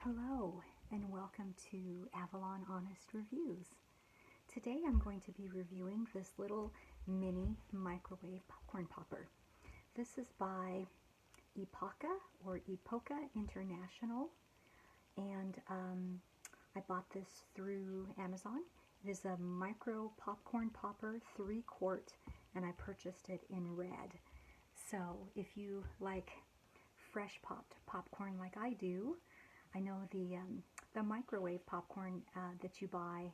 Hello and welcome to Avalon Honest Reviews. Today I'm going to be reviewing this little mini microwave popcorn popper. This is by Epoca International, and I bought this through Amazon. It is a micro popcorn popper, 3-quart, and I purchased it in red. So if you like fresh popped popcorn like I do, I know the microwave popcorn that you buy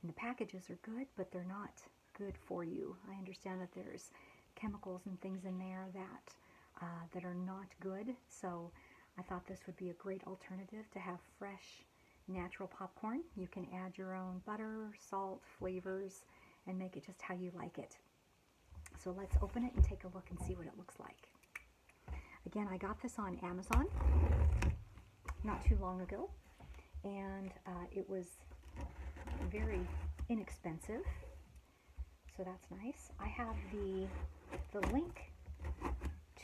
in the packages are good, but they're not good for you. I understand that there's chemicals and things in there that are not good, so I thought this would be a great alternative to have fresh, natural popcorn. You can add your own butter, salt, flavors, and make it just how you like it. So let's open it and take a look and see what it looks like. Again, I got this on Amazon not too long ago, and it was very inexpensive, so that's nice. I have the link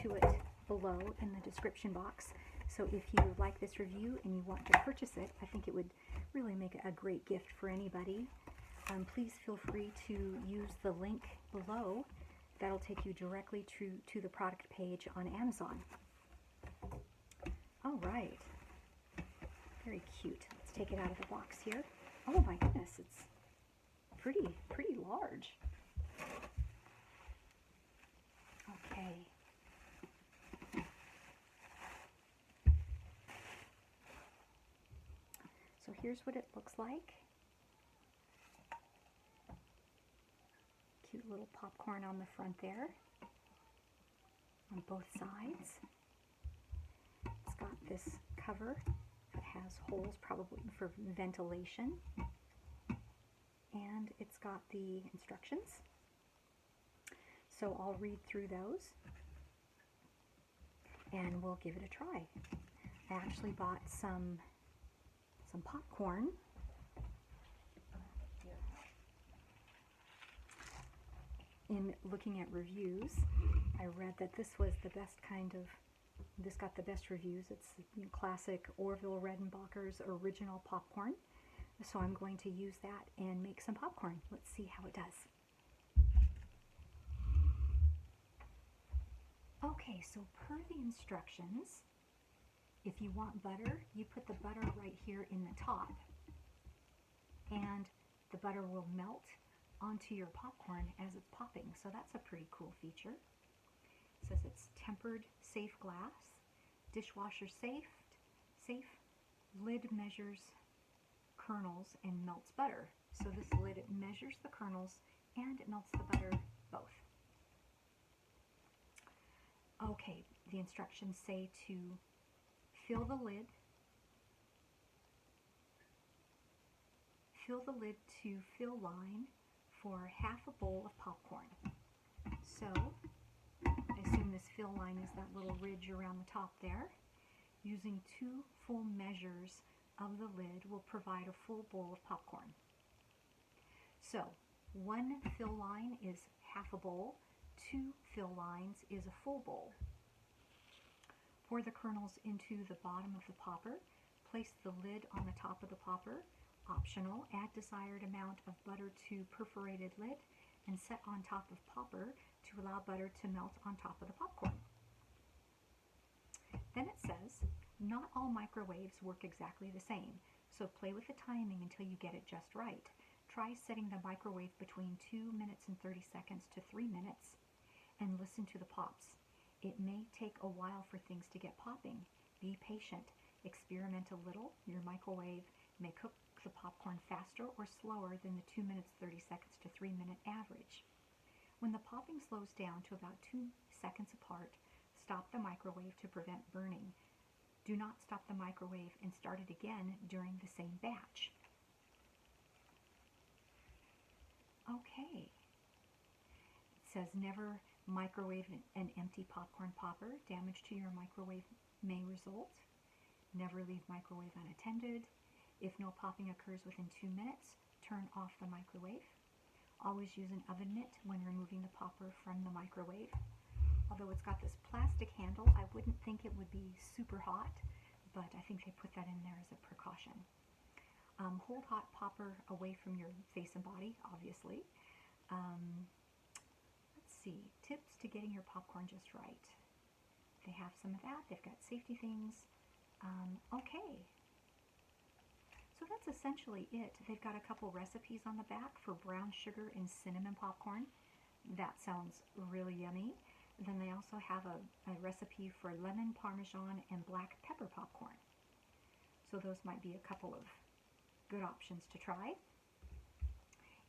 to it below in the description box, so if you like this review and you want to purchase it, I think it would really make a great gift for anybody. Please feel free to use the link below. That'll take you directly to the product page on Amazon. All right. Very cute. Let's take it out of the box here. Oh my goodness, it's pretty large. Okay. So here's what it looks like. Cute little popcorn on the front there, on both sides. It's got this cover that has holes probably for ventilation, and it's got the instructions. So I'll read through those and we'll give it a try. I actually bought some popcorn. In looking at reviews, I read that this was the best this got the best reviews. It's classic Orville Redenbacher's original popcorn. So I'm going to use that and make some popcorn. Let's see how it does. Okay, so per the instructions, if you want butter, you put the butter right here in the top, and the butter will melt onto your popcorn as it's popping. So that's a pretty cool feature. It says it's tempered safe glass, dishwasher safe, lid measures kernels and melts butter. So this lid measures the kernels and it melts the butter both. Okay, the instructions say to fill the lid to fill line for half a bowl of popcorn. So I assume this fill line is that little ridge around the top there. Using 2 full measures of the lid will provide a full bowl of popcorn. So 1 fill line is half a bowl, 2 fill lines is a full bowl. Pour the kernels into the bottom of the popper. Place the lid on the top of the popper. Optional, add desired amount of butter to perforated lid and set on top of popper to allow butter to melt on top of the popcorn. Then it says, not all microwaves work exactly the same, so play with the timing until you get it just right. Try setting the microwave between 2 minutes and 30 seconds to 3 minutes and listen to the pops. It may take a while for things to get popping. Be patient. Experiment a little. Your microwave may cook the popcorn faster or slower than the 2 minutes 30 seconds to 3 minute average. When the popping slows down to about 2 seconds apart, stop the microwave to prevent burning. Do not stop the microwave and start it again during the same batch. Okay. It says never microwave an empty popcorn popper. Damage to your microwave may result. Never leave microwave unattended. If no popping occurs within 2 minutes, turn off the microwave. Always use an oven mitt when removing the popper from the microwave. Although it's got this plastic handle, I wouldn't think it would be super hot, but I think they put that in there as a precaution. Hold hot popper away from your face and body, obviously. Let's see, tips to getting your popcorn just right. They have some of that. They've got safety things. Okay. So that's essentially it. They've got a couple recipes on the back for brown sugar and cinnamon popcorn. That sounds really yummy. Then they also have a recipe for lemon parmesan and black pepper popcorn. So those might be a couple of good options to try.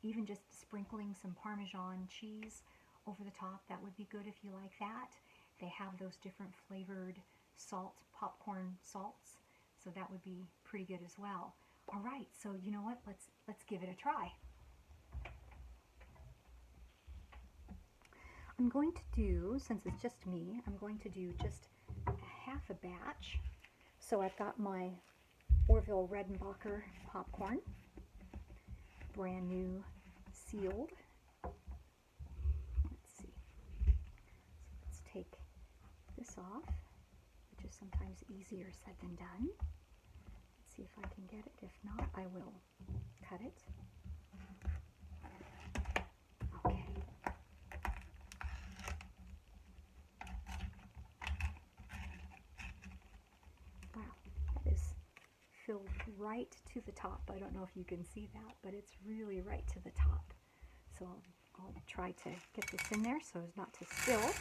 Even just sprinkling some Parmesan cheese over the top, that would be good if you like that. They have those different flavored popcorn salts, so that would be pretty good as well. All right, so you know what? Let's give it a try. I'm going to do, since it's just me, I'm going to do just half a batch. So I've got my Orville Redenbacher popcorn, brand new, sealed. Let's see. So let's take this off, which is sometimes easier said than done. Let's see if I can get it. If not, I will cut it. Okay. Wow, that is filled right to the top. I don't know if you can see that, but it's really right to the top. So I'll try to get this in there so as not to spill.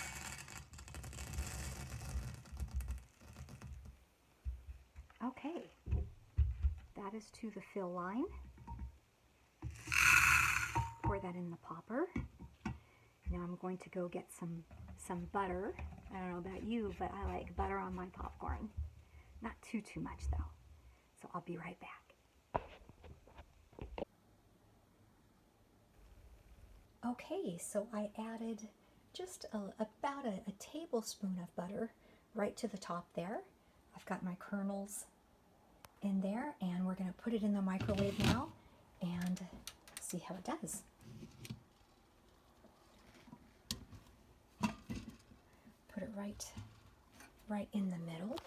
Okay, that is to the fill line. Pour that in the popper. Now I'm going to go get some butter. I don't know about you, but I like butter on my popcorn. Not too much though. So I'll be right back. Okay, so I added just about a tablespoon of butter right to the top there. I've got my kernels in there, and we're going to put it in the microwave now and see how it does. Put it right in the middle.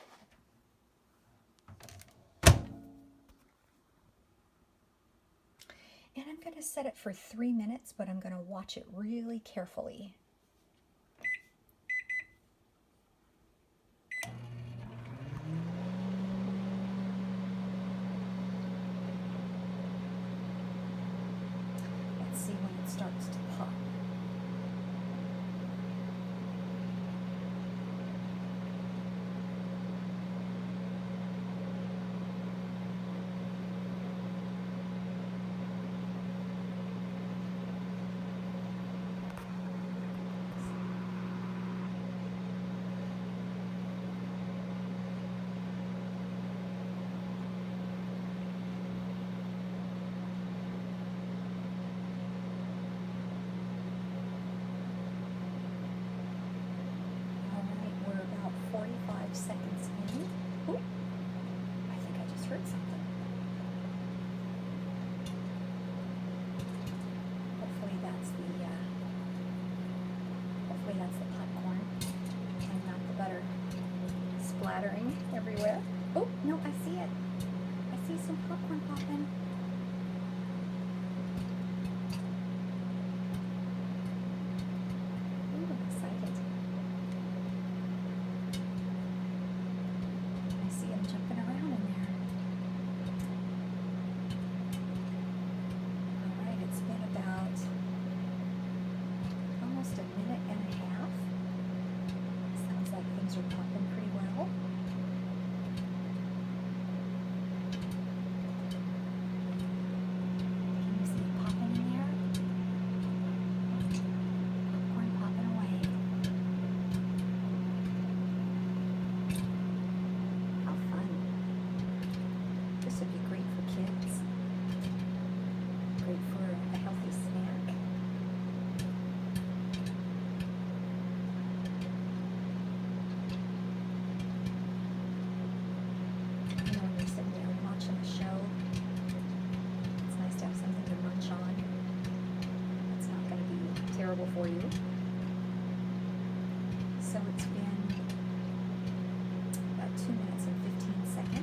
And I'm going to set it for 3 minutes, but I'm going to watch it really carefully. Let's see when it starts to pop. Seconds in. Ooh, I think I just heard something. Hopefully that's the popcorn and not the butter splattering everywhere. Oh, no, I see it. I see some popcorn popping. Ooh, I'm excited. Jumping around in there. All right, it's been about almost a minute and a half. Sounds like things are popping pretty well. Can you see it popping in there? Popcorn popping away. This would be great for kids, great for a healthy snack. You know, when you're sitting there watching a show, it's nice to have something to munch on. It's not going to be terrible for you. So it's been about 2 minutes and 15 seconds.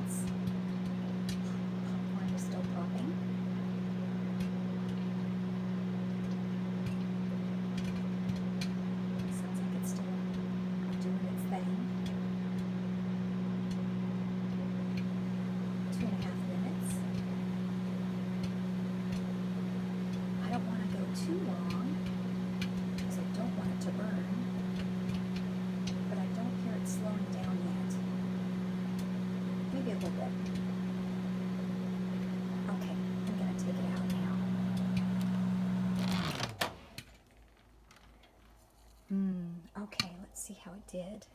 Okay, let's see how it did.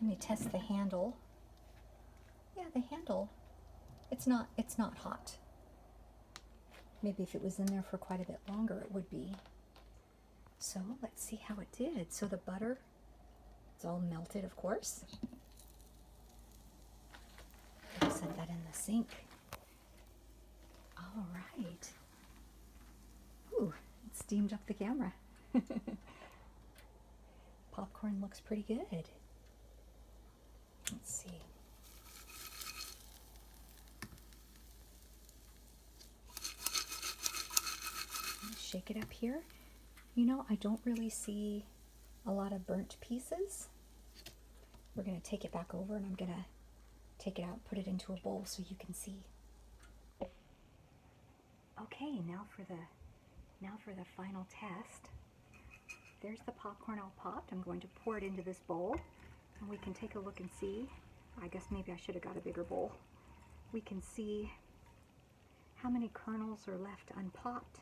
Let me test the handle. Yeah, the handle, it's not hot. Maybe if it was in there for quite a bit longer, it would be. So let's see how it did. So the butter, it's all melted, of course. I'll set that in the sink. All right. Ooh, it steamed up the camera. Popcorn looks pretty good. Let's see. Shake it up here. You know, I don't really see a lot of burnt pieces. We're going to take it back over and I'm going to take it out, put it into a bowl so you can see. Okay, now for the final test. There's the popcorn all popped. I'm going to pour it into this bowl and we can take a look and see. I guess maybe I should have got a bigger bowl. We can see how many kernels are left unpopped.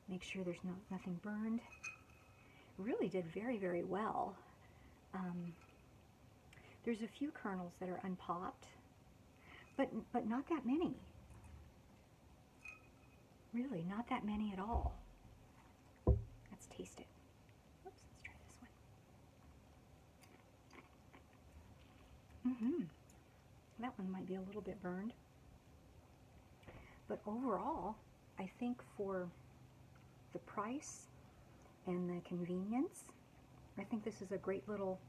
Make sure there's nothing burned. Really did very, very well. There's a few kernels that are unpopped, but not that many. Really, not that many at all. Let's taste it. Oops, let's try this one. That one might be a little bit burned. But overall, I think for the price and the convenience, I think this is a great little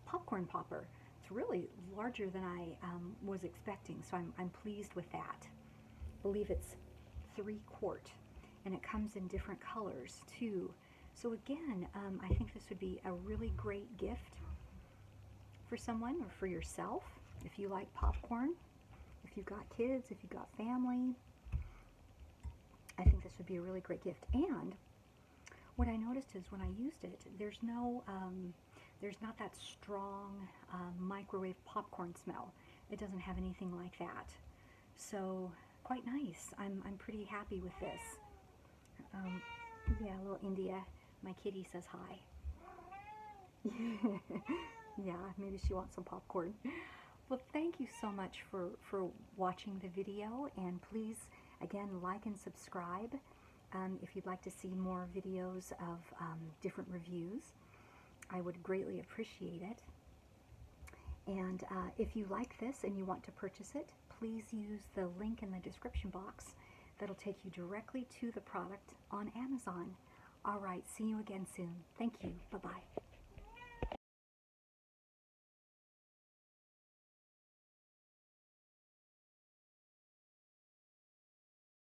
popcorn popper. It's really larger than I was expecting, so I'm pleased with that. I believe it's 3 quart, and it comes in different colors too. So again, I think this would be a really great gift for someone or for yourself if you like popcorn, if you've got kids, if you've got family. I think this would be a really great gift. And what I noticed is when I used it, there's not that strong microwave popcorn smell. It doesn't have anything like that. So quite nice. I'm pretty happy with this. Yeah, little India, my kitty says hi. Yeah, maybe she wants some popcorn. Well, thank you so much for watching the video, and please, again, like and subscribe if you'd like to see more videos of different reviews. I would greatly appreciate it. And if you like this and you want to purchase it, please use the link in the description box. That'll take you directly to the product on Amazon. All right, see you again soon. Thank you. Bye-bye.